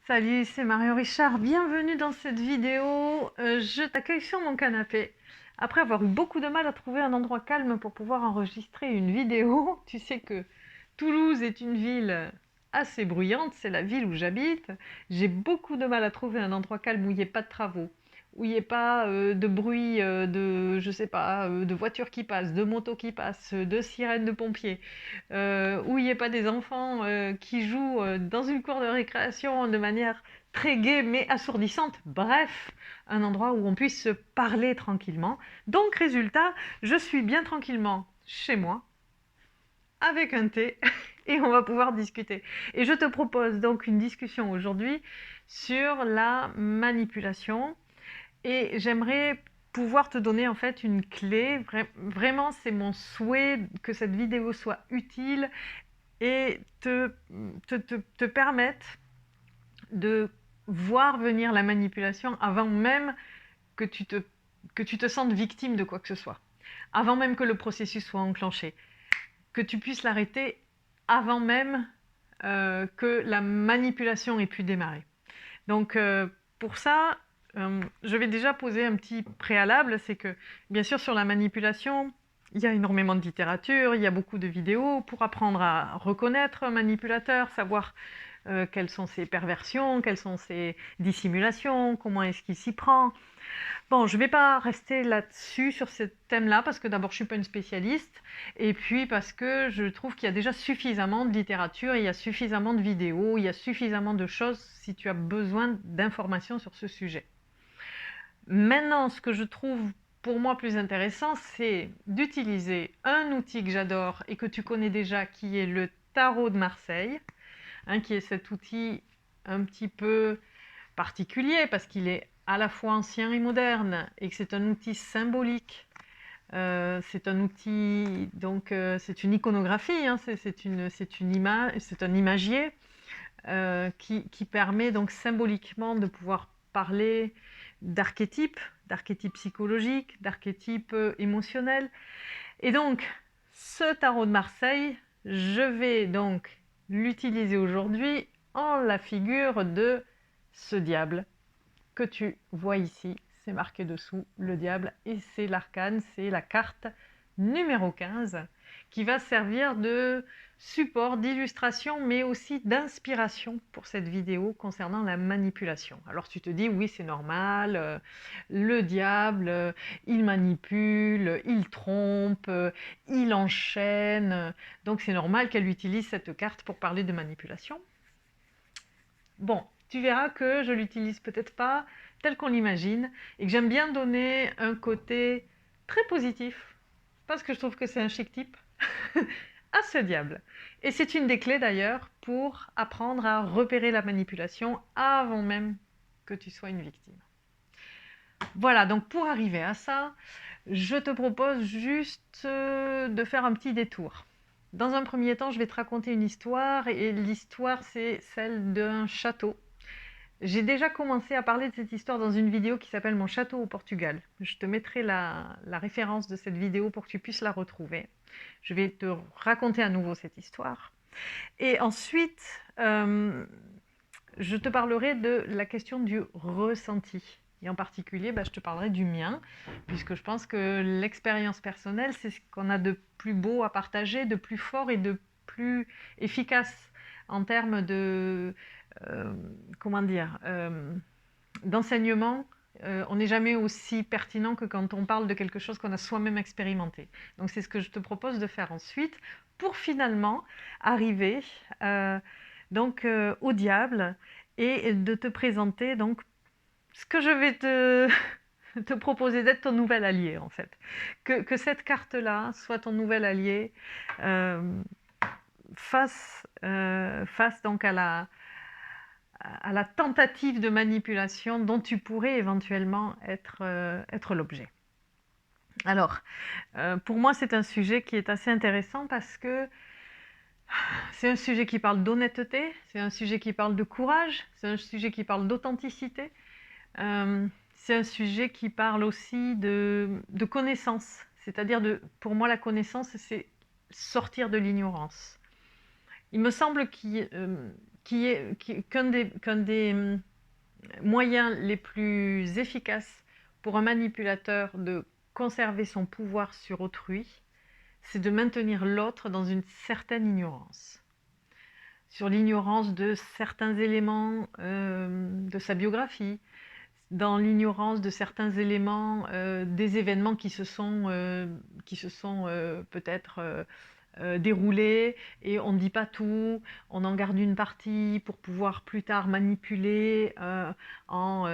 Salut, c'est Marion Richard. Bienvenue dans cette vidéo. Je t'accueille sur mon canapé. Après avoir eu beaucoup de mal à trouver un endroit calme pour pouvoir enregistrer une vidéo, tu sais que Toulouse est une ville assez bruyante, c'est la ville où j'habite. J'ai beaucoup de mal à trouver un endroit calme où il n'y ait pas de travaux, où il n'y ait pas de bruit je sais pas, de voitures qui passent, de motos qui passent, de sirènes de pompiers, où il n'y ait pas des enfants qui jouent dans une cour de récréation de manière très gaie mais assourdissante. Bref, un endroit où on puisse se parler tranquillement. Donc, résultat, je suis bien tranquillement chez moi, avec un thé, et on va pouvoir discuter. Et je te propose donc une discussion aujourd'hui sur la manipulation. Et j'aimerais pouvoir te donner en fait une clé. Vraiment, c'est mon souhait que cette vidéo soit utile et te permettre de voir venir la manipulation avant même que que tu te sentes victime de quoi que ce soit, avant même que le processus soit enclenché, que tu puisses l'arrêter avant même que la manipulation ait pu démarrer. Donc pour ça, je vais déjà poser un petit préalable, c'est que bien sûr sur la manipulation, il y a énormément de littérature, il y a beaucoup de vidéos pour apprendre à reconnaître un manipulateur, savoir quelles sont ses perversions, quelles sont ses dissimulations, comment est-ce qu'il s'y prend. Bon, je ne vais pas rester là-dessus, sur ce thème-là, parce que d'abord, je ne suis pas une spécialiste, et puis parce que je trouve qu'il y a déjà suffisamment de littérature, il y a suffisamment de vidéos, il y a suffisamment de choses si tu as besoin d'informations sur ce sujet. Maintenant, ce que je trouve pour moi plus intéressant, c'est d'utiliser un outil que j'adore et que tu connais déjà, qui est le tarot de Marseille, qui est cet outil un petit peu particulier parce qu'il est à la fois ancien et moderne et que c'est un outil symbolique. C'est un outil, donc c'est une iconographie, c'est un imagier qui permet donc symboliquement de pouvoir parler d'archétypes psychologiques, d'archétypes émotionnels. Et donc, ce tarot de Marseille, je vais donc l'utiliser aujourd'hui en la figure de ce diable que tu vois ici. C'est marqué dessous, le diable, et c'est l'arcane, c'est la carte numéro 15, qui va servir de support, d'illustration, mais aussi d'inspiration pour cette vidéo concernant la manipulation. Alors tu te dis, oui, c'est normal, le diable, il manipule, il trompe, il enchaîne, donc c'est normal qu'elle utilise cette carte pour parler de manipulation. Bon, tu verras que je l'utilise peut-être pas tel qu'on l'imagine et que j'aime bien donner un côté très positif parce que je trouve que c'est un chic type à ce diable. Et c'est une des clés d'ailleurs pour apprendre à repérer la manipulation avant même que tu sois une victime. Voilà, donc pour arriver à ça, je te propose juste de faire un petit détour. Dans un premier temps, je vais te raconter une histoire et l'histoire c'est celle d'un château. J'ai déjà commencé à parler de cette histoire dans une vidéo qui s'appelle Mon château au Portugal. Je te mettrai la référence de cette vidéo pour que tu puisses la retrouver. Je vais te raconter à nouveau cette histoire. Et ensuite, je te parlerai de la question du ressenti. Et en particulier, je te parlerai du mien, puisque je pense que l'expérience personnelle, c'est ce qu'on a de plus beau à partager, de plus fort et de plus efficace en termes de, comment dire, d'enseignement. On n'est jamais aussi pertinent que quand on parle de quelque chose qu'on a soi-même expérimenté. Donc c'est ce que je te propose de faire ensuite pour finalement arriver au diable et de te présenter donc ce que je vais te proposer d'être ton nouvel allié en fait. Que cette carte-là soit ton nouvel allié face donc à la tentative de manipulation dont tu pourrais éventuellement être l'objet. Alors, pour moi, c'est un sujet qui est assez intéressant parce que c'est un sujet qui parle d'honnêteté, c'est un sujet qui parle de courage, c'est un sujet qui parle d'authenticité, c'est un sujet qui parle aussi de connaissance. C'est-à-dire, pour moi, la connaissance, c'est sortir de l'ignorance. Il me semble qu'un des moyens les plus efficaces pour un manipulateur de conserver son pouvoir sur autrui, c'est de maintenir l'autre dans une certaine ignorance. Sur l'ignorance de certains éléments de sa biographie, dans l'ignorance de certains éléments des événements qui se sont peut-être déroulés, et on ne dit pas tout, on en garde une partie pour pouvoir plus tard manipuler en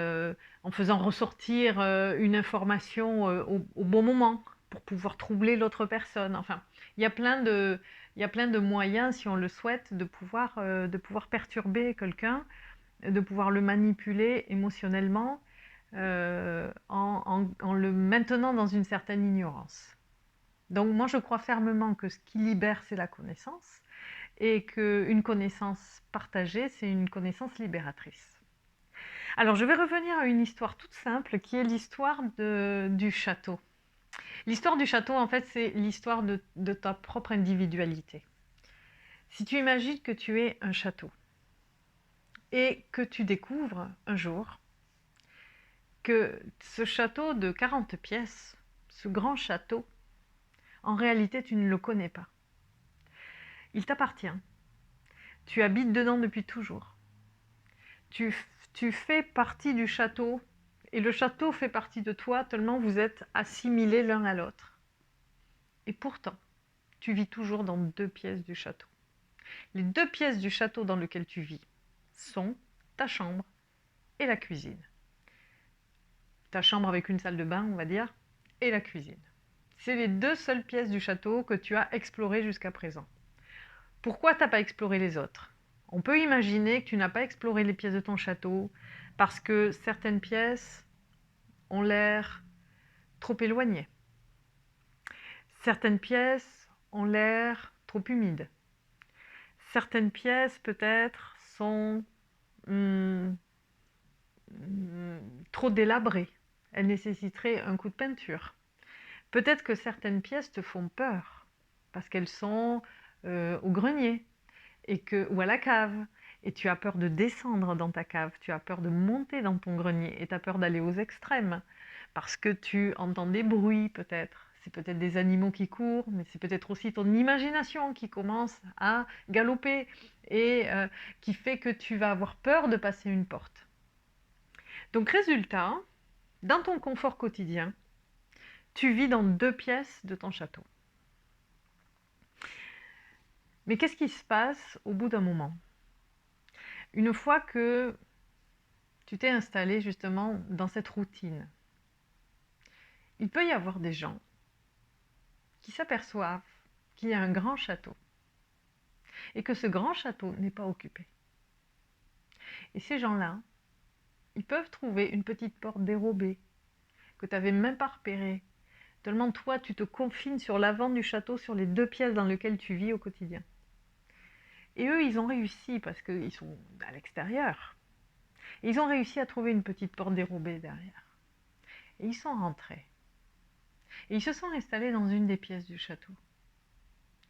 faisant ressortir une information au bon moment pour pouvoir troubler l'autre personne. Enfin, il y a plein de moyens, si on le souhaite, de pouvoir perturber quelqu'un, de pouvoir le manipuler émotionnellement en le maintenant dans une certaine ignorance. Donc moi je crois fermement que ce qui libère, c'est la connaissance, et qu'une connaissance partagée, c'est une connaissance libératrice. Alors je vais revenir à une histoire toute simple qui est l'histoire du château. L'histoire du château, en fait, c'est l'histoire de ta propre individualité. Si tu imagines que tu es un château et que tu découvres un jour que ce château de 40 pièces, ce grand château, en réalité, tu ne le connais pas. Il t'appartient. Tu habites dedans depuis toujours. Tu fais partie du château, et le château fait partie de toi, tellement vous êtes assimilés l'un à l'autre. Et pourtant, tu vis toujours dans 2 pièces du château. Les 2 pièces du château dans lesquelles tu vis sont ta chambre et la cuisine. Ta chambre avec une salle de bain, on va dire, et la cuisine. C'est les 2 seules pièces du château que tu as explorées jusqu'à présent. Pourquoi tu n'as pas exploré les autres? On peut imaginer que tu n'as pas exploré les pièces de ton château parce que certaines pièces ont l'air trop éloignées. Certaines pièces ont l'air trop humides. Certaines pièces, peut-être, sont trop délabrées. Elles nécessiteraient un coup de peinture. Peut-être que certaines pièces te font peur parce qu'elles sont au grenier ou à la cave, et tu as peur de descendre dans ta cave, tu as peur de monter dans ton grenier, et tu as peur d'aller aux extrêmes parce que tu entends des bruits peut-être. C'est peut-être des animaux qui courent, mais c'est peut-être aussi ton imagination qui commence à galoper et qui fait que tu vas avoir peur de passer une porte. Donc résultat, dans ton confort quotidien, tu vis dans 2 pièces de ton château. Mais qu'est-ce qui se passe au bout d'un moment? Une fois que tu t'es installé justement dans cette routine, il peut y avoir des gens qui s'aperçoivent qu'il y a un grand château et que ce grand château n'est pas occupé. Et ces gens-là, ils peuvent trouver une petite porte dérobée que tu n'avais même pas repérée. Tellement toi, tu te confines sur l'avant du château, sur les 2 pièces dans lesquelles tu vis au quotidien. Et eux, ils ont réussi parce qu'ils sont à l'extérieur. Et ils ont réussi à trouver une petite porte dérobée derrière. Et ils sont rentrés. Et ils se sont installés dans une des pièces du château.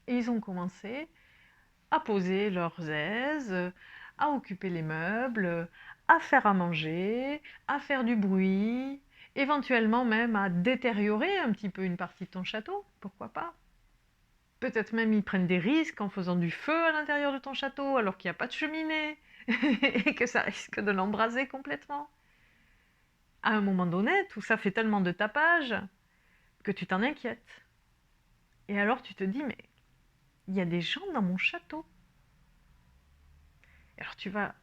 Et ils ont commencé à poser leurs aises, à occuper les meubles, à faire à manger, à faire du bruit, éventuellement même à détériorer un petit peu une partie de ton château, pourquoi pas? Peut-être même ils prennent des risques en faisant du feu à l'intérieur de ton château alors qu'il n'y a pas de cheminée et que ça risque de l'embraser complètement. À un moment donné, tout ça fait tellement de tapage que tu t'en inquiètes. Et alors tu te dis, mais il y a des gens dans mon château. Alors tu vas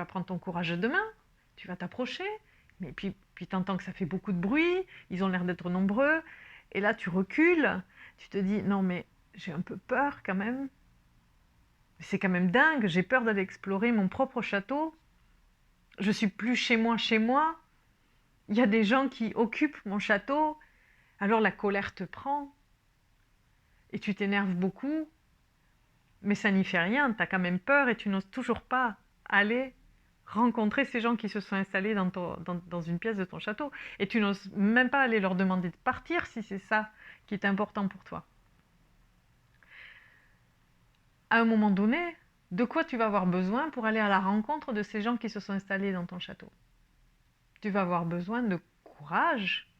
prendre ton courage de main, tu vas t'approcher, mais puis tu entends que ça fait beaucoup de bruit, ils ont l'air d'être nombreux, et là tu recules, tu te dis, non mais j'ai un peu peur quand même. C'est quand même dingue, j'ai peur d'aller explorer mon propre château. Je suis plus chez moi. Il y a des gens qui occupent mon château. Alors la colère te prend. Et tu t'énerves beaucoup. Mais ça n'y fait rien, tu as quand même peur et tu n'oses toujours pas aller rencontrer ces gens qui se sont installés dans une pièce de ton château. Et tu n'oses même pas aller leur demander de partir si c'est ça qui est important pour toi. À un moment donné, De quoi tu vas avoir besoin pour aller à la rencontre de ces gens qui se sont installés dans ton château? Tu vas avoir besoin de courage.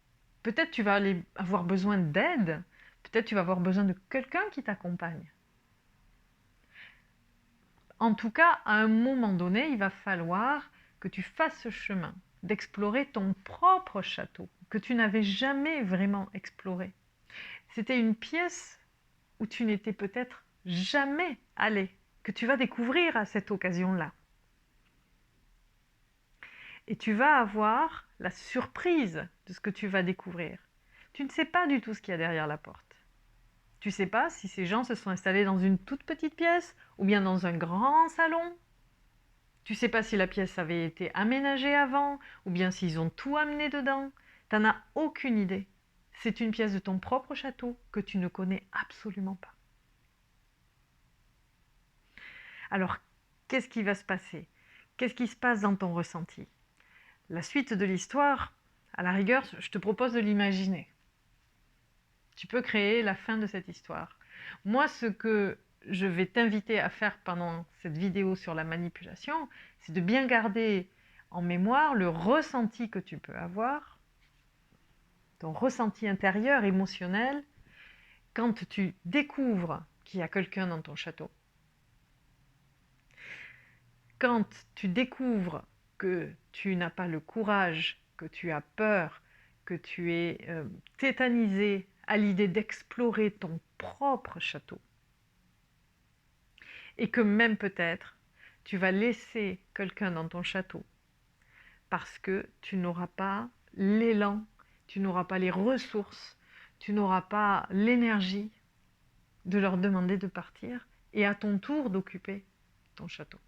Peut-être tu vas avoir besoin d'aide. Peut-être tu vas avoir besoin de quelqu'un qui t'accompagne. En tout cas, à un moment donné, il va falloir que tu fasses ce chemin d'explorer ton propre château, que tu n'avais jamais vraiment exploré. C'était une pièce où tu n'étais peut-être jamais allé, que tu vas découvrir à cette occasion-là. Et tu vas avoir la surprise de ce que tu vas découvrir. Tu ne sais pas du tout ce qu'il y a derrière la porte. Tu ne sais pas si ces gens se sont installés dans une toute petite pièce ou bien dans un grand salon. Tu ne sais pas si la pièce avait été aménagée avant ou bien s'ils ont tout amené dedans. Tu n'en as aucune idée. C'est une pièce de ton propre château que tu ne connais absolument pas. Alors, qu'est-ce qui va se passer? Qu'est-ce qui se passe dans ton ressenti? La suite de l'histoire, à la rigueur, je te propose de l'imaginer. Tu peux créer la fin de cette histoire. Moi, ce que je vais t'inviter à faire pendant cette vidéo sur la manipulation, c'est de bien garder en mémoire le ressenti que tu peux avoir, ton ressenti intérieur, émotionnel, quand tu découvres qu'il y a quelqu'un dans ton château. Quand tu découvres que tu n'as pas le courage, que tu as peur, que tu es tétanisé à l'idée d'explorer ton propre château, et que même peut-être tu vas laisser quelqu'un dans ton château parce que tu n'auras pas l'élan, tu n'auras pas les ressources, tu n'auras pas l'énergie de leur demander de partir et à ton tour d'occuper ton château.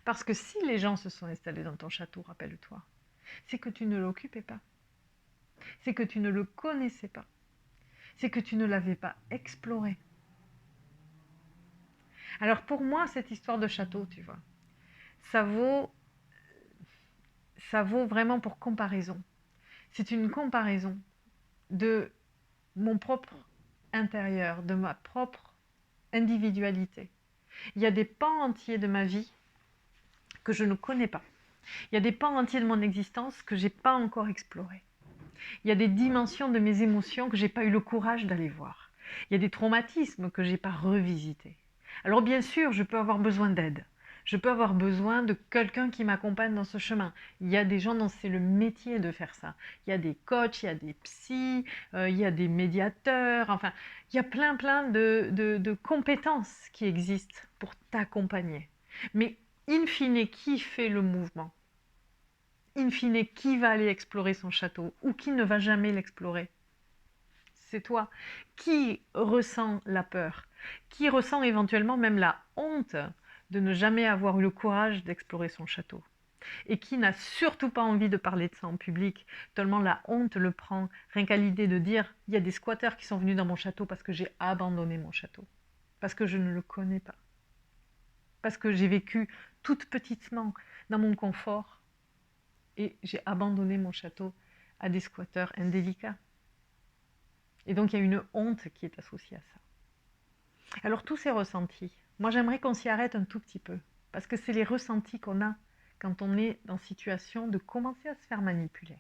Parce que si les gens se sont installés dans ton château, rappelle-toi, c'est que tu ne l'occupais pas, c'est que tu ne le connaissais pas, c'est que tu ne l'avais pas exploré. Alors pour moi, cette histoire de château, tu vois, ça vaut vraiment pour comparaison. C'est une comparaison de mon propre intérieur, de ma propre individualité. Il y a des pans entiers de ma vie que je ne connais pas. Il y a des pans entiers de mon existence que je n'ai pas encore explorés. Il y a des dimensions de mes émotions que je n'ai pas eu le courage d'aller voir. Il y a des traumatismes que je n'ai pas revisités. Alors bien sûr, je peux avoir besoin d'aide. Je peux avoir besoin de quelqu'un qui m'accompagne dans ce chemin. Il y a des gens dont c'est le métier de faire ça. Il y a des coachs, il y a des psys, il y a des médiateurs. Enfin, il y a plein de compétences qui existent pour t'accompagner. Mais in fine, qui fait le mouvement? In fine, qui va aller explorer son château ou qui ne va jamais l'explorer? C'est toi. Qui ressent la peur? Qui ressent éventuellement même la honte de ne jamais avoir eu le courage d'explorer son château? Et qui n'a surtout pas envie de parler de ça en public, tellement la honte le prend, rien qu'à l'idée de dire « il y a des squatteurs qui sont venus dans mon château parce que j'ai abandonné mon château, parce que je ne le connais pas, parce que j'ai vécu toute petitement dans mon confort et j'ai abandonné mon château à des squatteurs indélicats. » Et donc il y a une honte qui est associée à ça. Alors tous ces ressentis, moi j'aimerais qu'on s'y arrête un tout petit peu, parce que c'est les ressentis qu'on a quand on est dans situation de commencer à se faire manipuler.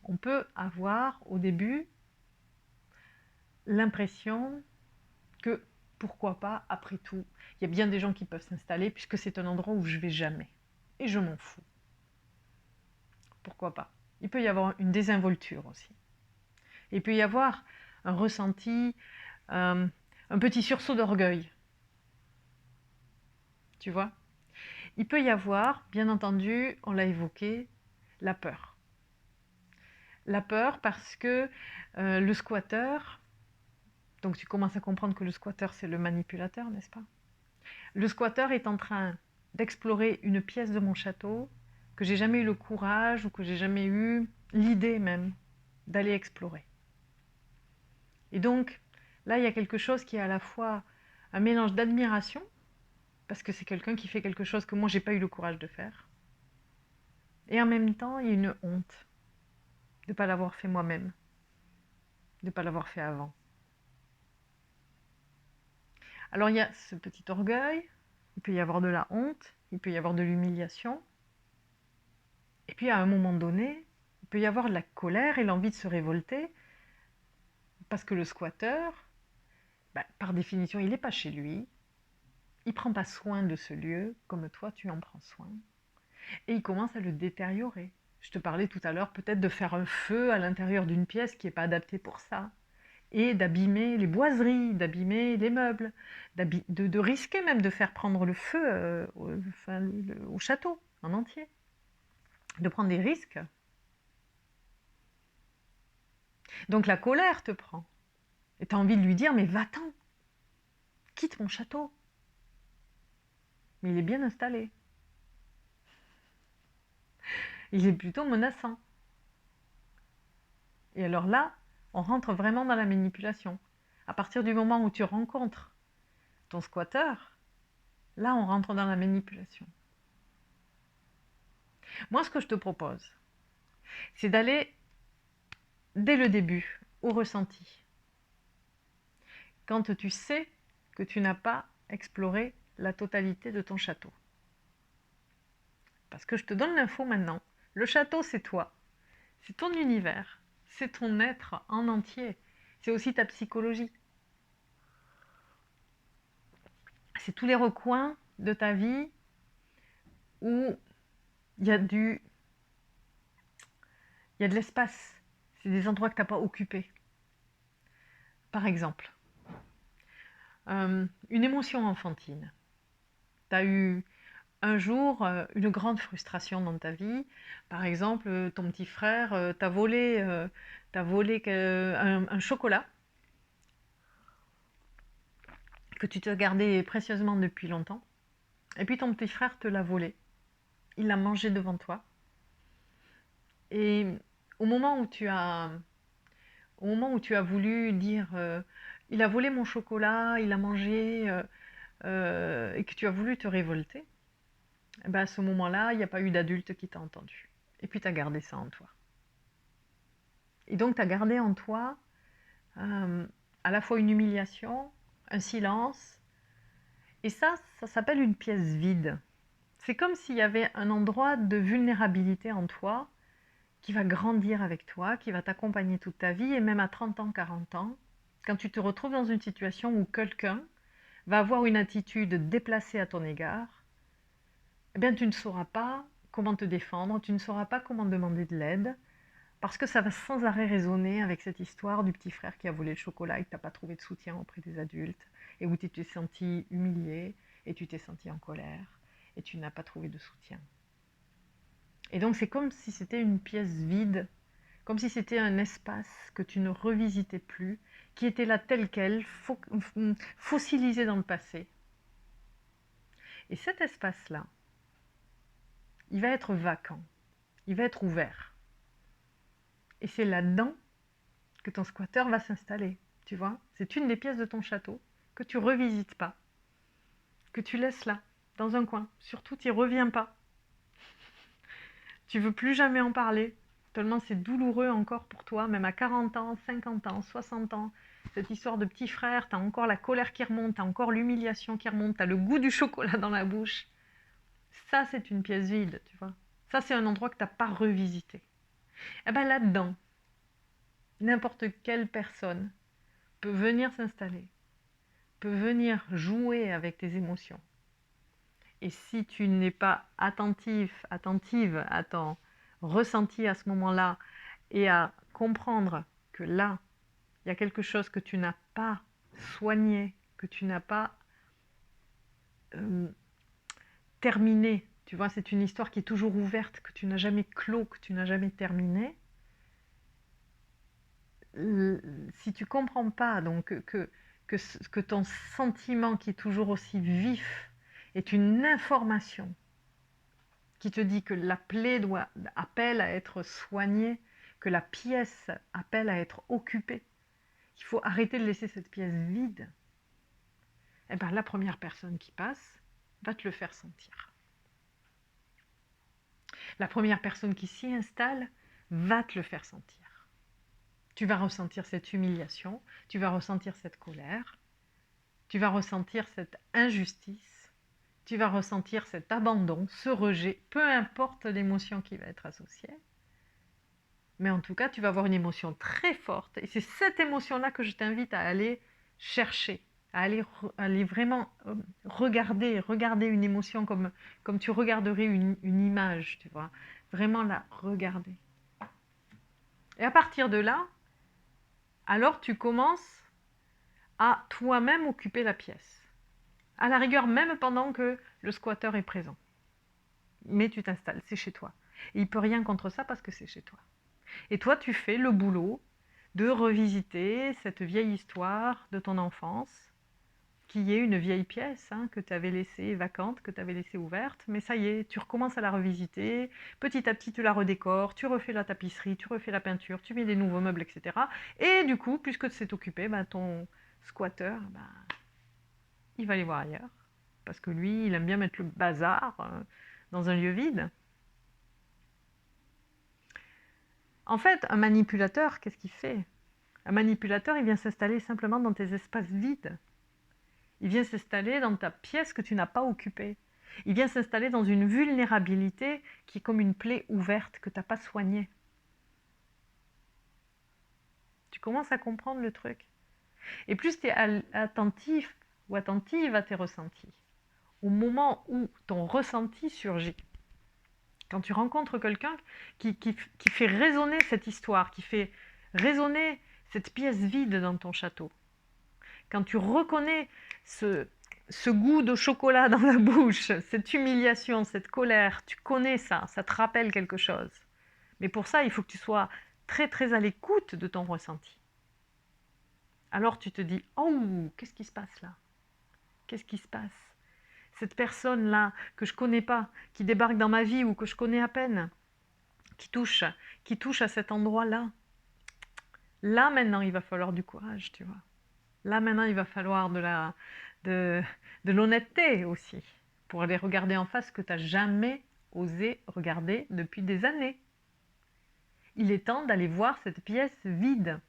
On peut avoir au début l'impression que pourquoi pas, après tout, il y a bien des gens qui peuvent s'installer puisque c'est un endroit où je vais jamais. Et je m'en fous. Pourquoi pas? Il peut y avoir une désinvolture aussi. Il peut y avoir un ressenti, un petit sursaut d'orgueil. Tu vois? Il peut y avoir, bien entendu, on l'a évoqué, la peur. La peur parce que le squatteur, donc tu commences à comprendre que le squatteur c'est le manipulateur, n'est-ce pas? Le squatteur est en train d'explorer une pièce de mon château que j'ai jamais eu le courage ou que j'ai jamais eu l'idée même d'aller explorer. Et donc là il y a quelque chose qui est à la fois un mélange d'admiration, parce que c'est quelqu'un qui fait quelque chose que moi j'ai pas eu le courage de faire, et en même temps il y a une honte de ne pas l'avoir fait moi-même, de ne pas l'avoir fait avant. Alors il y a ce petit orgueil, il peut y avoir de la honte, il peut y avoir de l'humiliation, et puis à un moment donné, il peut y avoir de la colère et l'envie de se révolter, parce que le squatteur, par définition, il n'est pas chez lui, il ne prend pas soin de ce lieu comme toi tu en prends soin, et il commence à le détériorer. Je te parlais tout à l'heure peut-être de faire un feu à l'intérieur d'une pièce qui n'est pas adaptée pour ça, et d'abîmer les boiseries, d'abîmer les meubles, de risquer même de faire prendre le feu au château en entier, de prendre des risques. Donc la colère te prend, et tu as envie de lui dire, mais va-t'en, quitte mon château. Mais il est bien installé. Il est plutôt menaçant. Et alors là, on rentre vraiment dans la manipulation. À partir du moment où tu rencontres ton squatteur, là, on rentre dans la manipulation. Moi, ce que je te propose, c'est d'aller dès le début au ressenti. Quand tu sais que tu n'as pas exploré la totalité de ton château. Parce que je te donne l'info maintenant. Le château, c'est toi. C'est ton univers. C'est ton être en entier. C'est aussi ta psychologie. C'est tous les recoins de ta vie où il y a de l'espace. C'est des endroits que tu n'as pas occupés. Par exemple, une émotion enfantine. Tu as eu un jour une grande frustration dans ta vie. Par exemple, ton petit frère t'a volé, un chocolat que tu te gardais précieusement depuis longtemps. Et puis ton petit frère te l'a volé. Il l'a mangé devant toi. Et au moment où tu as voulu dire il a volé mon chocolat, il a mangé, et que tu as voulu te révolter, eh ben à ce moment-là, il n'y a pas eu d'adulte qui t'a entendu. Et puis tu as gardé ça en toi. Et donc tu as gardé en toi à la fois une humiliation, un silence, et ça s'appelle une pièce vide. C'est comme s'il y avait un endroit de vulnérabilité en toi qui va grandir avec toi, qui va t'accompagner toute ta vie, et même à 30 ans, 40 ans, quand tu te retrouves dans une situation où quelqu'un va avoir une attitude déplacée à ton égard, eh bien tu ne sauras pas comment te défendre, tu ne sauras pas comment demander de l'aide, parce que ça va sans arrêt résonner avec cette histoire du petit frère qui a volé le chocolat et que tu n'as pas trouvé de soutien auprès des adultes, et où tu t'es senti humilié, et tu t'es senti en colère, et tu n'as pas trouvé de soutien. Et donc c'est comme si c'était une pièce vide, comme si c'était un espace que tu ne revisitais plus, qui était là tel quel, fossilisé dans le passé. Et cet espace-là, il va être vacant, il va être ouvert. Et c'est là-dedans que ton squatteur va s'installer, tu vois. C'est une des pièces de ton château que tu revisites pas, que tu laisses là, dans un coin. Surtout, tu n'y reviens pas. Tu veux plus jamais en parler, tellement c'est douloureux encore pour toi, même à 40 ans, 50 ans, 60 ans. Cette histoire de petit frère, tu as encore la colère qui remonte, tu as encore l'humiliation qui remonte, tu as le goût du chocolat dans la bouche. Ça, c'est une pièce vide, tu vois. Ça, c'est un endroit que tu n'as pas revisité. Et bien là-dedans, n'importe quelle personne peut venir s'installer, peut venir jouer avec tes émotions. Et si tu n'es pas attentive à ton ressenti à ce moment-là et à comprendre que là, il y a quelque chose que tu n'as pas soigné, que tu n'as pas terminé, tu vois, c'est une histoire qui est toujours ouverte, que tu n'as jamais clos, que tu n'as jamais terminé. Si tu comprends pas donc que ton sentiment qui est toujours aussi vif est une information qui te dit que la plaie appelle à être soignée, que la pièce appelle à être occupée, qu'il faut arrêter de laisser cette pièce vide, eh ben, la première personne qui passe va te le faire sentir. La première personne qui s'y installe va te le faire sentir. Tu vas ressentir cette humiliation, tu vas ressentir cette colère, tu vas ressentir cette injustice, tu vas ressentir cet abandon, ce rejet, peu importe l'émotion qui va être associée. Mais en tout cas, tu vas avoir une émotion très forte. Et c'est cette émotion-là que je t'invite à aller chercher, à aller vraiment regarder une émotion comme tu regarderais une image, tu vois. Vraiment la regarder. Et à partir de là, alors tu commences à toi-même occuper la pièce. À la rigueur, même pendant que le squatteur est présent. Mais tu t'installes, c'est chez toi. Et il ne peut rien contre ça parce que c'est chez toi. Et toi, tu fais le boulot de revisiter cette vieille histoire de ton enfance, qui est une vieille pièce que tu avais laissée vacante, que tu avais laissée ouverte, mais ça y est, tu recommences à la revisiter, petit à petit tu la redécores, tu refais la tapisserie, tu refais la peinture, tu mets des nouveaux meubles, etc. Et du coup, puisque c'est occupé, ton squatteur, il va aller voir ailleurs, parce que lui, il aime bien mettre le bazar dans un lieu vide. En fait, un manipulateur, qu'est-ce qu'il fait? Un manipulateur, il vient s'installer simplement dans tes espaces vides. Il vient s'installer dans ta pièce que tu n'as pas occupée. Il vient s'installer dans une vulnérabilité qui est comme une plaie ouverte que tu n'as pas soignée. Tu commences à comprendre le truc. Et plus tu es attentif ou attentive à tes ressentis, au moment où ton ressenti surgit, quand tu rencontres quelqu'un qui fait résonner cette histoire, qui fait résonner cette pièce vide dans ton château, quand tu reconnais ce goût de chocolat dans la bouche, cette humiliation, cette colère, tu connais ça, ça te rappelle quelque chose. Mais pour ça, il faut que tu sois très très à l'écoute de ton ressenti. Alors tu te dis, oh, qu'est-ce qui se passe là? Qu'est-ce qui se passe? Cette personne-là que je connais pas, qui débarque dans ma vie ou que je connais à peine, qui touche à cet endroit-là. Là maintenant, il va falloir du courage, tu vois. Là maintenant, il va falloir de l'honnêteté aussi, pour aller regarder en face ce que tu n'as jamais osé regarder depuis des années. Il est temps d'aller voir cette pièce vide.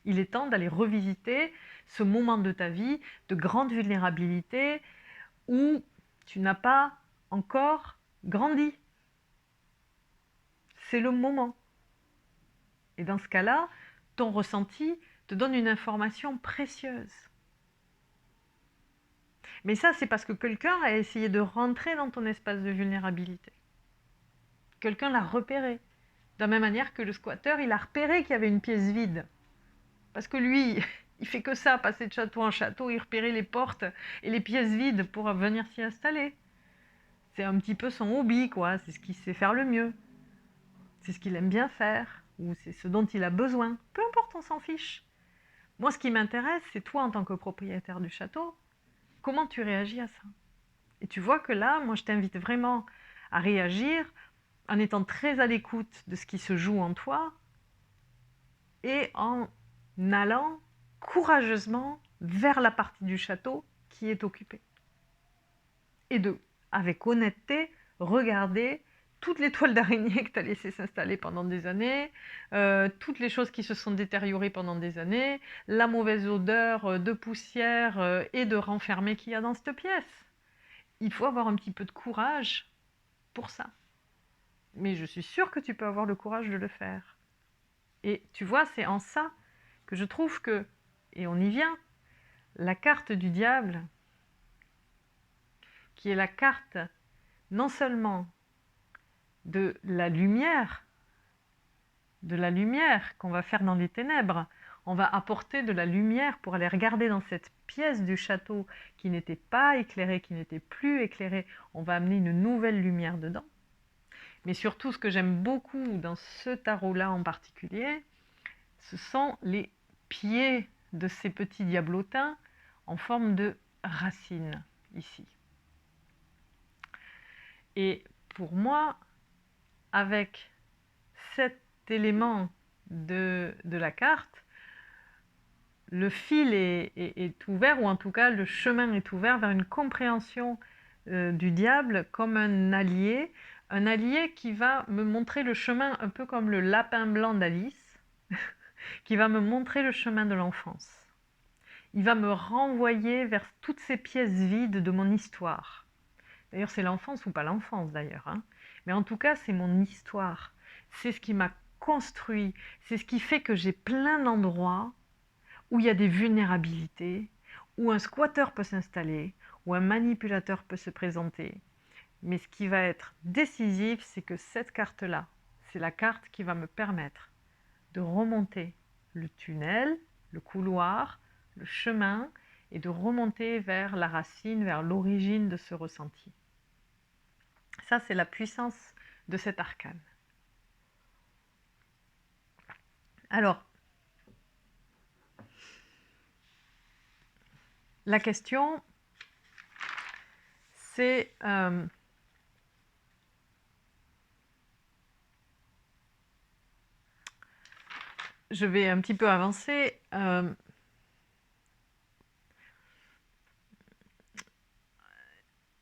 Il est temps d'aller revisiter ce moment de ta vie de grande vulnérabilité où tu n'as pas encore grandi. C'est le moment. Et dans ce cas-là, ton ressenti te donne une information précieuse. Mais ça, c'est parce que quelqu'un a essayé de rentrer dans ton espace de vulnérabilité. Quelqu'un l'a repéré. De la même manière que le squatteur, il a repéré qu'il y avait une pièce vide. Parce que lui, il fait que ça, passer de château en château, il repérait les portes et les pièces vides pour venir s'y installer. C'est un petit peu son hobby, quoi. C'est ce qu'il sait faire le mieux. C'est ce qu'il aime bien faire. Ou c'est ce dont il a besoin. Peu importe, on s'en fiche. Moi, ce qui m'intéresse, c'est toi en tant que propriétaire du château. Comment tu réagis à ça? Et tu vois que là, moi, je t'invite vraiment à réagir en étant très à l'écoute de ce qui se joue en toi et en allant courageusement vers la partie du château qui est occupée. Et avec honnêteté, regarder toutes les toiles d'araignée que tu as laissées s'installer pendant des années, toutes les choses qui se sont détériorées pendant des années, la mauvaise odeur de poussière et de renfermé qu'il y a dans cette pièce. Il faut avoir un petit peu de courage pour ça. Mais je suis sûre que tu peux avoir le courage de le faire. Et tu vois, c'est en ça que je trouve que, et on y vient, la carte du diable, qui est la carte non seulement de la lumière qu'on va faire dans les ténèbres, on va apporter de la lumière pour aller regarder dans cette pièce du château qui n'était pas éclairée, qui n'était plus éclairée, on va amener une nouvelle lumière dedans. Mais surtout, ce que j'aime beaucoup dans ce tarot-là en particulier, ce sont les pieds de ces petits diablotins en forme de racines, ici. Et pour moi, avec cet élément de la carte, le fil est ouvert, ou en tout cas le chemin est ouvert vers une compréhension du diable comme un allié qui va me montrer le chemin un peu comme le lapin blanc d'Alice, qui va me montrer le chemin de l'enfance. il va me renvoyer vers toutes ces pièces vides de mon histoire. D'ailleurs, c'est l'enfance ou pas l'enfance d'ailleurs, hein. Mais en tout cas, c'est mon histoire. C'est ce qui m'a construit. C'est ce qui fait que j'ai plein d'endroits où il y a des vulnérabilités, où un squatteur peut s'installer, où un manipulateur peut se présenter. Mais ce qui va être décisif, c'est que cette carte-là, c'est la carte qui va me permettre de remonter le tunnel, le couloir, le chemin, et de remonter vers la racine, vers l'origine de ce ressenti. Ça, c'est la puissance de cet arcane. Alors, la question, c'est je vais un petit peu avancer.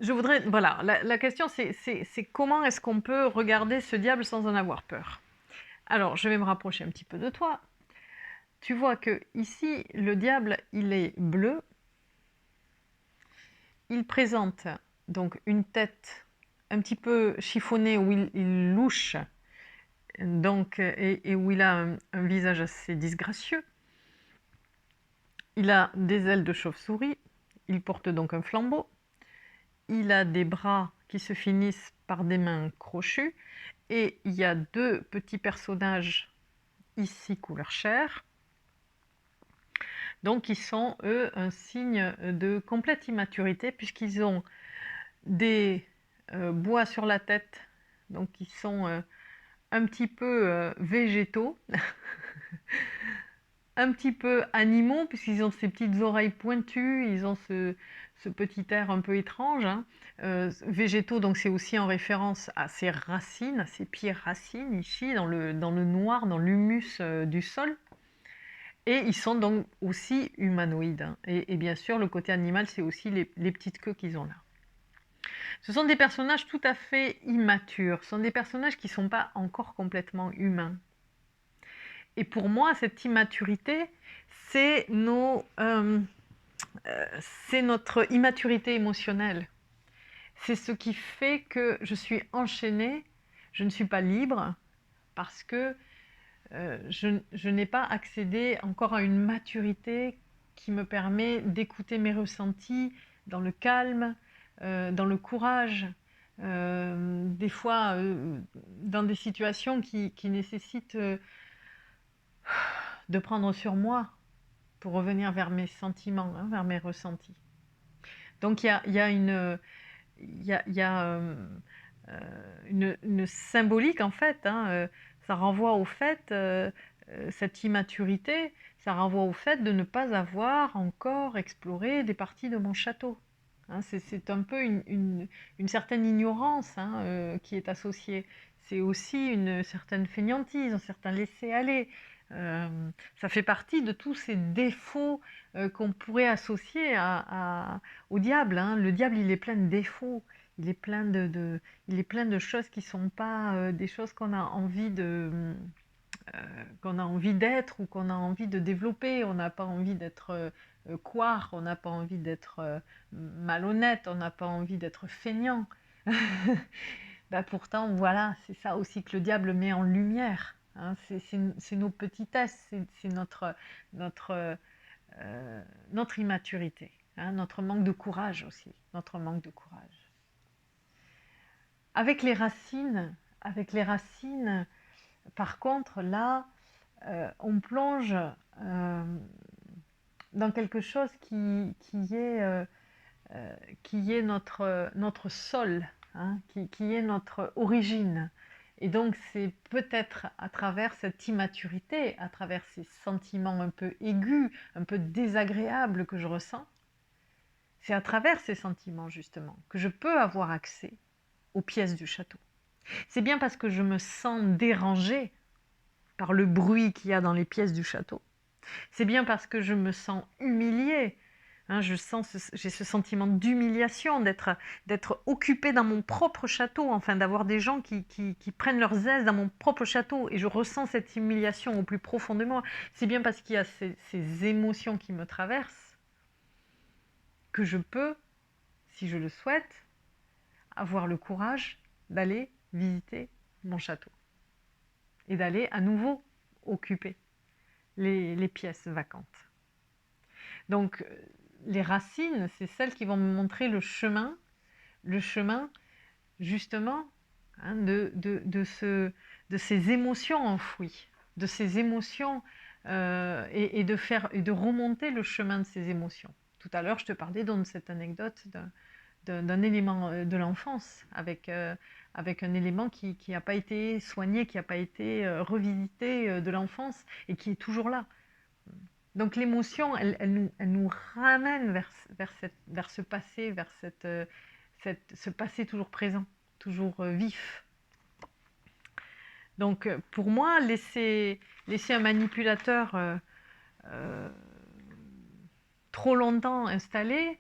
Je voudrais, voilà, la question c'est comment est-ce qu'on peut regarder ce diable sans en avoir peur? Alors, je vais me rapprocher un petit peu de toi. Tu vois que ici, le diable, il est bleu. Il présente donc une tête un petit peu chiffonnée où il louche, donc, et où il a un visage assez disgracieux. Il a des ailes de chauve-souris. Il porte donc un flambeau. Il a des bras qui se finissent par des mains crochues. Et il y a deux petits personnages ici couleur chair. Donc ils sont, eux, un signe de complète immaturité puisqu'ils ont des bois sur la tête. Donc ils sont un petit peu végétaux, un petit peu animaux puisqu'ils ont ces petites oreilles pointues, ils ont ce petit air un peu étrange, hein. Végétaux, donc c'est aussi en référence à ces racines, à ces pieds racines ici, dans le noir, dans l'humus du sol. Et ils sont donc aussi humanoïdes, hein. Et bien sûr, le côté animal, c'est aussi les petites queues qu'ils ont là. Ce sont des personnages tout à fait immatures, ce sont des personnages qui ne sont pas encore complètement humains. Et pour moi, cette immaturité, c'est notre immaturité émotionnelle. C'est ce qui fait que je suis enchaînée, je ne suis pas libre, parce que je n'ai pas accédé encore à une maturité qui me permet d'écouter mes ressentis dans le calme, dans le courage, des fois dans des situations qui nécessitent de prendre sur moi pour revenir vers mes sentiments, hein, vers mes ressentis. Donc il y a une symbolique en fait, hein, ça renvoie au fait, cette immaturité, ça renvoie au fait de ne pas avoir encore exploré des parties de mon château. Hein, c'est un peu une certaine ignorance, hein, qui est associée. C'est aussi une certaine fainéantise, un certain laisser-aller. Ça fait partie de tous ces défauts qu'on pourrait associer au diable, hein. Le diable, il est plein de défauts. Il est plein de choses qui ne sont pas des choses qu'on a envie d'être ou qu'on a envie de développer. On n'a pas envie d'être couard, on n'a pas envie d'être malhonnête, on n'a pas envie d'être feignant. Bah pourtant, voilà, c'est ça aussi que le diable met en lumière, hein. C'est nos petitesses, c'est notre immaturité, hein, notre manque de courage aussi, notre manque de courage. Avec les racines, par contre, là, on plonge dans quelque chose qui est notre sol, hein, qui est notre origine. Et donc, c'est peut-être à travers cette immaturité, à travers ces sentiments un peu aigus, un peu désagréables que je ressens, c'est à travers ces sentiments, justement, que je peux avoir accès aux pièces du château. C'est bien parce que je me sens dérangée par le bruit qu'il y a dans les pièces du château. C'est bien parce que je me sens humiliée, hein, j'ai ce sentiment d'humiliation, d'être occupée dans mon propre château, enfin d'avoir des gens qui prennent leurs aises dans mon propre château, et je ressens cette humiliation au plus profond de moi. C'est bien parce qu'il y a ces émotions qui me traversent que je peux, si je le souhaite, avoir le courage d'aller visiter mon château et d'aller à nouveau occuper les pièces vacantes. Donc, les racines, c'est celles qui vont me montrer le chemin justement hein, de ces émotions enfouies, de ces émotions et de remonter le chemin de ces émotions. Tout à l'heure, je te parlais de cette anecdote d'un élément de l'enfance, avec un élément qui n'a pas été soigné, qui n'a pas été revisité de l'enfance et qui est toujours là. Donc l'émotion, elle nous ramène vers ce passé, vers ce passé toujours présent, toujours vif. Donc pour moi, laisser un manipulateur trop longtemps installé,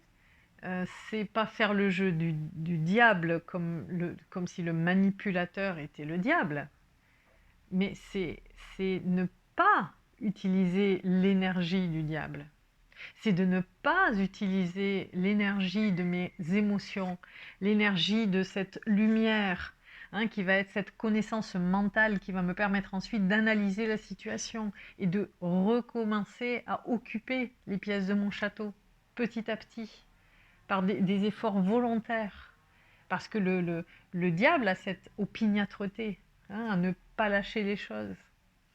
c'est pas faire le jeu du diable comme si le manipulateur était le diable, mais c'est ne pas utiliser l'énergie du diable. C'est de ne pas utiliser l'énergie de mes émotions, l'énergie de cette lumière, hein, qui va être cette connaissance mentale qui va me permettre ensuite d'analyser la situation et de recommencer à occuper les pièces de mon château, petit à petit, par des efforts volontaires. Parce que le diable a cette opiniâtreté, hein, à ne pas lâcher les choses,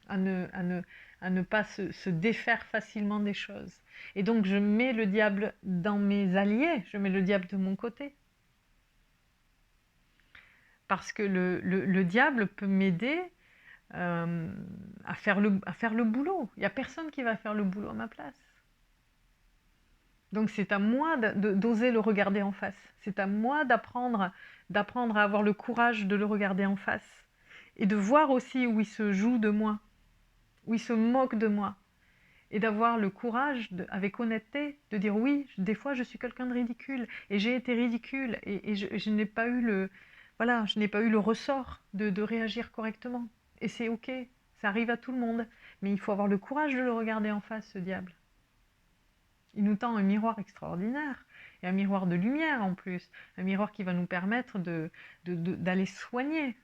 à ne pas se défaire facilement des choses. Et donc je mets le diable dans mes alliés, je mets le diable de mon côté. Parce que le diable peut m'aider à faire le boulot. Il n'y a personne qui va faire le boulot à ma place. Donc c'est à moi d'oser le regarder en face. C'est à moi d'apprendre à avoir le courage de le regarder en face. Et de voir aussi où il se joue de moi, où il se moque de moi. Et d'avoir le courage, avec honnêteté, de dire oui, des fois je suis quelqu'un de ridicule. Et j'ai été ridicule. Et je n'ai pas eu je n'ai pas eu le ressort de réagir correctement. Et c'est ok, ça arrive à tout le monde. Mais il faut avoir le courage de le regarder en face, ce diable. Il nous tend un miroir extraordinaire, et un miroir de lumière en plus, un miroir qui va nous permettre d'aller soigner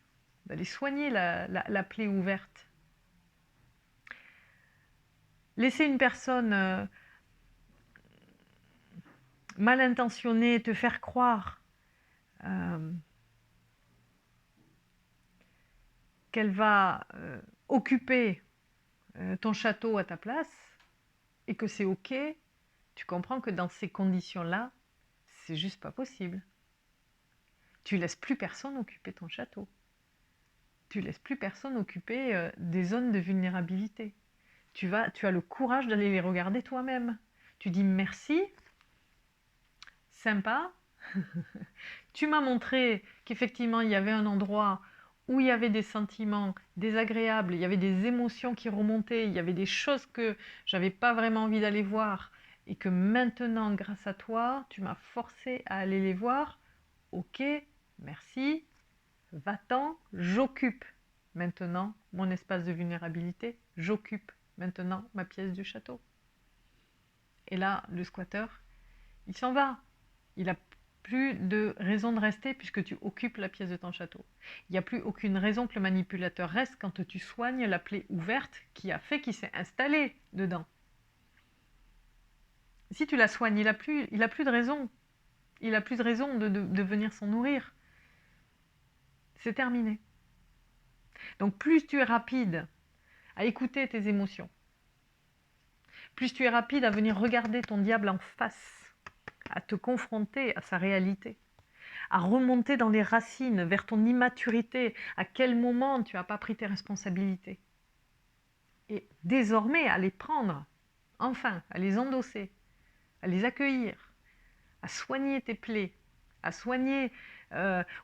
la plaie ouverte. Laisser une personne mal intentionnée te faire croire qu'elle va occuper ton château à ta place, et que c'est ok, tu comprends que dans ces conditions-là, c'est juste pas possible. Tu laisses plus personne occuper ton château. Tu laisses plus personne occuper des zones de vulnérabilité. Tu as le courage d'aller les regarder toi-même. Tu dis merci, sympa. Tu m'as montré qu'effectivement il y avait un endroit où il y avait des sentiments désagréables, il y avait des émotions qui remontaient, il y avait des choses que j'avais pas vraiment envie d'aller voir, et que maintenant, grâce à toi, tu m'as forcé à aller les voir. Ok, merci, va-t'en, j'occupe maintenant mon espace de vulnérabilité, j'occupe maintenant ma pièce du château. Et là, le squatteur, il s'en va. Il n'a plus de raison de rester puisque tu occupes la pièce de ton château. Il n'y a plus aucune raison que le manipulateur reste quand tu soignes la plaie ouverte qui a fait qu'il s'est installé dedans. Si tu la soignes, il a plus de raison. Il n'a plus de raison de venir s'en nourrir. C'est terminé. Donc plus tu es rapide à écouter tes émotions, plus tu es rapide à venir regarder ton diable en face, à te confronter à sa réalité, à remonter dans les racines, vers ton immaturité, à quel moment tu n'as pas pris tes responsabilités. Et désormais à les prendre, enfin, à les endosser, à les accueillir, à soigner tes plaies, à soigner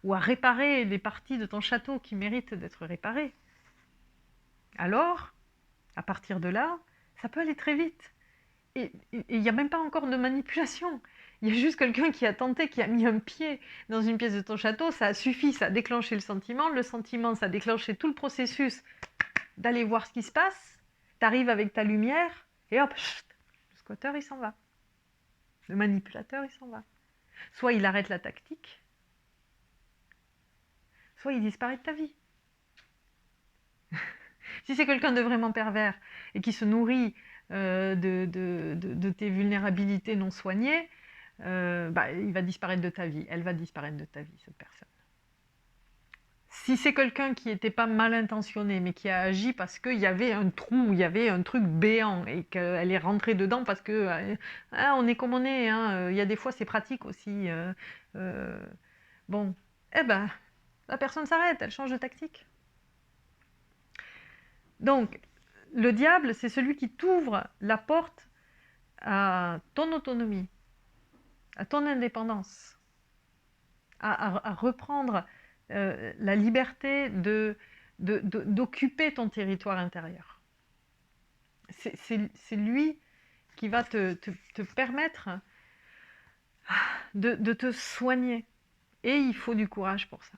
ou à réparer les parties de ton château qui méritent d'être réparées. Alors, à partir de là, ça peut aller très vite. Et il n'y a même pas encore de manipulation. Il y a juste quelqu'un qui a tenté, qui a mis un pied dans une pièce de ton château, ça a suffi, ça a déclenché le sentiment, ça a déclenché tout le processus d'aller voir ce qui se passe, tu arrives avec ta lumière, et hop, chut, le squatteur il s'en va. Le manipulateur, il s'en va. Soit il arrête la tactique, soit il disparaît de ta vie. Si c'est quelqu'un de vraiment pervers et qui se nourrit de tes vulnérabilités non soignées, il va disparaître de ta vie. Elle va disparaître de ta vie, cette personne. Si c'est quelqu'un qui n'était pas mal intentionné, mais qui a agi parce qu'il y avait un trou, il y avait un truc béant, et qu'elle est rentrée dedans parce que on est comme on est, hein, il y a des fois c'est pratique aussi. Bon, eh ben, la personne s'arrête, elle change de tactique. Donc, le diable, c'est celui qui t'ouvre la porte à ton autonomie, à ton indépendance, à reprendre la liberté d'occuper ton territoire intérieur. C'est lui qui va te permettre de te soigner. Et il faut du courage pour ça.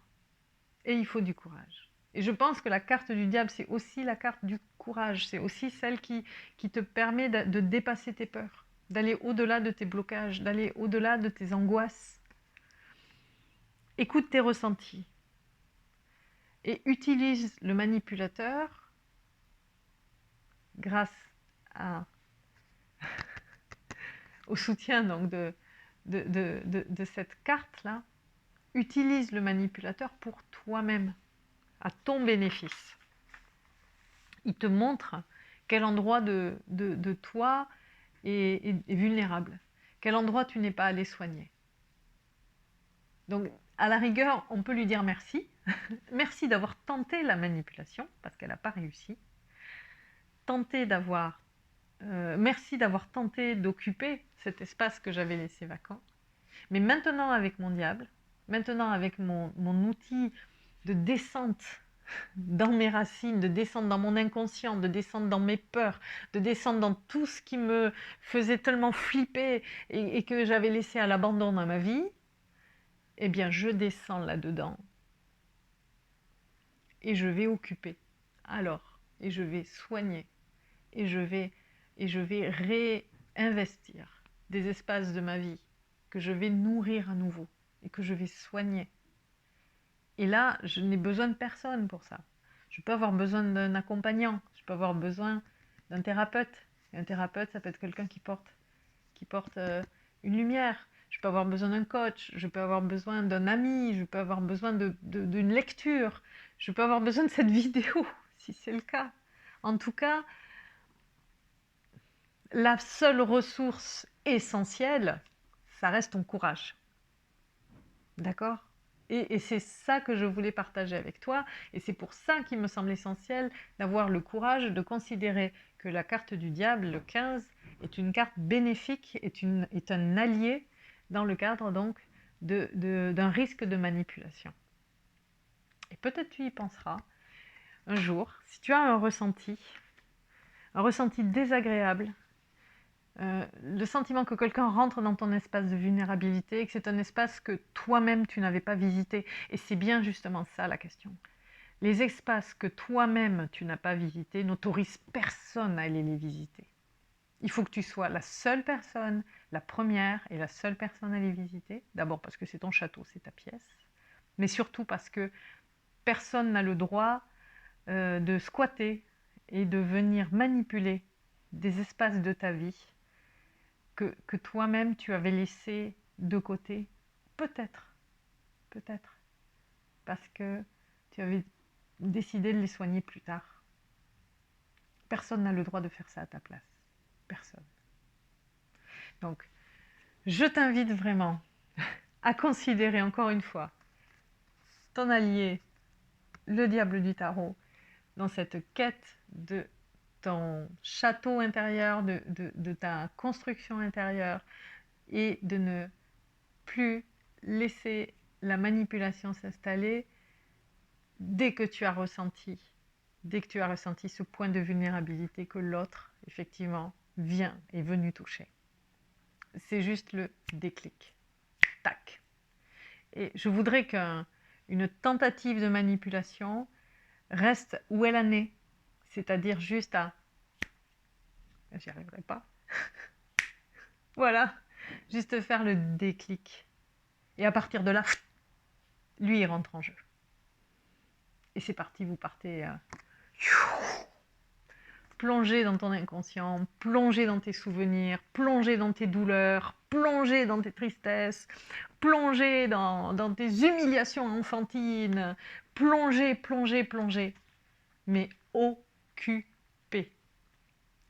Et il faut du courage. Et je pense que la carte du diable, c'est aussi la carte du courage. C'est aussi celle qui te permet de dépasser tes peurs, d'aller au-delà de tes blocages, d'aller au-delà de tes angoisses. Écoute tes ressentis. Et utilise le manipulateur grâce au soutien donc, de cette carte-là. Utilise le manipulateur pour toi-même, à ton bénéfice. Il te montre quel endroit de toi est vulnérable, quel endroit tu n'es pas allé soigner. Donc, à la rigueur, on peut lui dire merci. Merci d'avoir tenté la manipulation, parce qu'elle n'a pas réussi. Merci d'avoir tenté d'occuper cet espace que j'avais laissé vacant. Mais maintenant, avec mon diable, maintenant avec mon outil de descente dans mes racines, de descendre dans mon inconscient, de descendre dans mes peurs, de descendre dans tout ce qui me faisait tellement flipper et que j'avais laissé à l'abandon dans ma vie, eh bien je descends là-dedans et je vais occuper. Alors, et je vais soigner, et je vais réinvestir des espaces de ma vie que je vais nourrir à nouveau et que je vais soigner. Et là, je n'ai besoin de personne pour ça. Je peux avoir besoin d'un accompagnant, je peux avoir besoin d'un thérapeute. Et un thérapeute, ça peut être quelqu'un qui porte une lumière. Je peux avoir besoin d'un coach, je peux avoir besoin d'un ami, je peux avoir besoin d'une lecture, je peux avoir besoin de cette vidéo, si c'est le cas. En tout cas, la seule ressource essentielle, ça reste ton courage. D'accord ? Et c'est ça que je voulais partager avec toi, et c'est pour ça qu'il me semble essentiel d'avoir le courage de considérer que la carte du diable, le 15, est une carte bénéfique, est un allié dans le cadre donc d'un risque de manipulation. Et peut-être tu y penseras un jour, si tu as un ressenti désagréable, le sentiment que quelqu'un rentre dans ton espace de vulnérabilité et que c'est un espace que toi-même tu n'avais pas visité. Et c'est bien justement ça la question. Les espaces que toi-même tu n'as pas visités n'autorisent personne à aller les visiter. Il faut que tu sois la seule personne, la première et la seule personne à les visiter. D'abord parce que c'est ton château, c'est ta pièce. Mais surtout parce que personne n'a le droit de squatter et de venir manipuler des espaces de ta vie que toi-même tu avais laissé de côté, peut-être, parce que tu avais décidé de les soigner plus tard. Personne n'a le droit de faire ça à ta place. Personne. Donc, je t'invite vraiment à considérer encore une fois ton allié, le diable du tarot, dans cette quête de ton château intérieur, de ta construction intérieure, et de ne plus laisser la manipulation s'installer dès que tu as ressenti ce point de vulnérabilité que l'autre, effectivement, est venu toucher. C'est juste le déclic. Tac. Et je voudrais qu'une tentative de manipulation reste où elle en est, c'est-à-dire juste à... J'y arriverai pas. Voilà. Juste faire le déclic. Et à partir de là, lui, il rentre en jeu. Et c'est parti, vous partez plonger dans ton inconscient, plonger dans tes souvenirs, plonger dans tes douleurs, plonger dans tes tristesses, plonger dans tes humiliations enfantines, plonger, plonger, plonger. Mais occuper,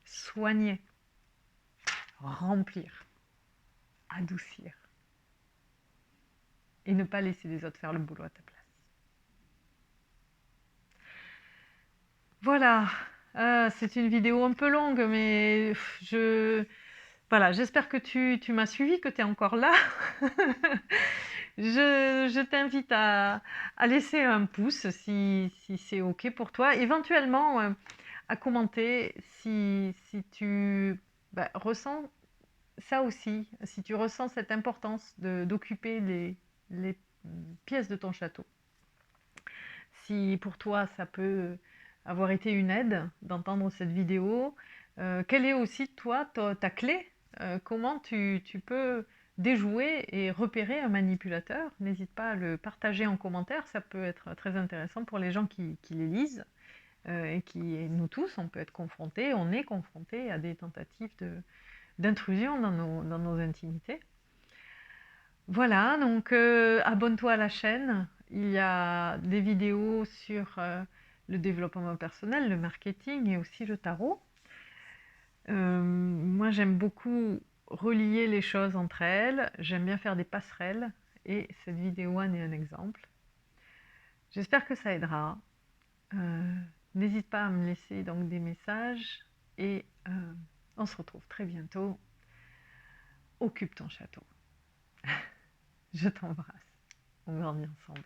soigner, remplir, adoucir. Et ne pas laisser les autres faire le boulot à ta place. Voilà, c'est une vidéo un peu longue, mais voilà, j'espère que tu m'as suivi, que tu es encore là. Je t'invite à laisser un pouce si c'est OK pour toi. Éventuellement, à commenter si tu ressens ça aussi, si tu ressens cette importance d'occuper les pièces de ton château. Si pour toi ça peut avoir été une aide d'entendre cette vidéo, quelle est aussi toi ta clé? Comment tu peux déjouer et repérer un manipulateur? N'hésite pas à le partager en commentaire, ça peut être très intéressant pour les gens qui les lisent et nous tous, on peut être confrontés, on est confrontés à des tentatives d'intrusion dans nos intimités. Voilà, donc abonne-toi à la chaîne. Il y a des vidéos sur le développement personnel, le marketing et aussi le tarot. Moi, j'aime beaucoup relier les choses entre elles. J'aime bien faire des passerelles et cette vidéo en est un exemple. J'espère que ça aidera. N'hésite pas à me laisser donc des messages et on se retrouve très bientôt. Occupe ton château. Je t'embrasse. On grandit ensemble.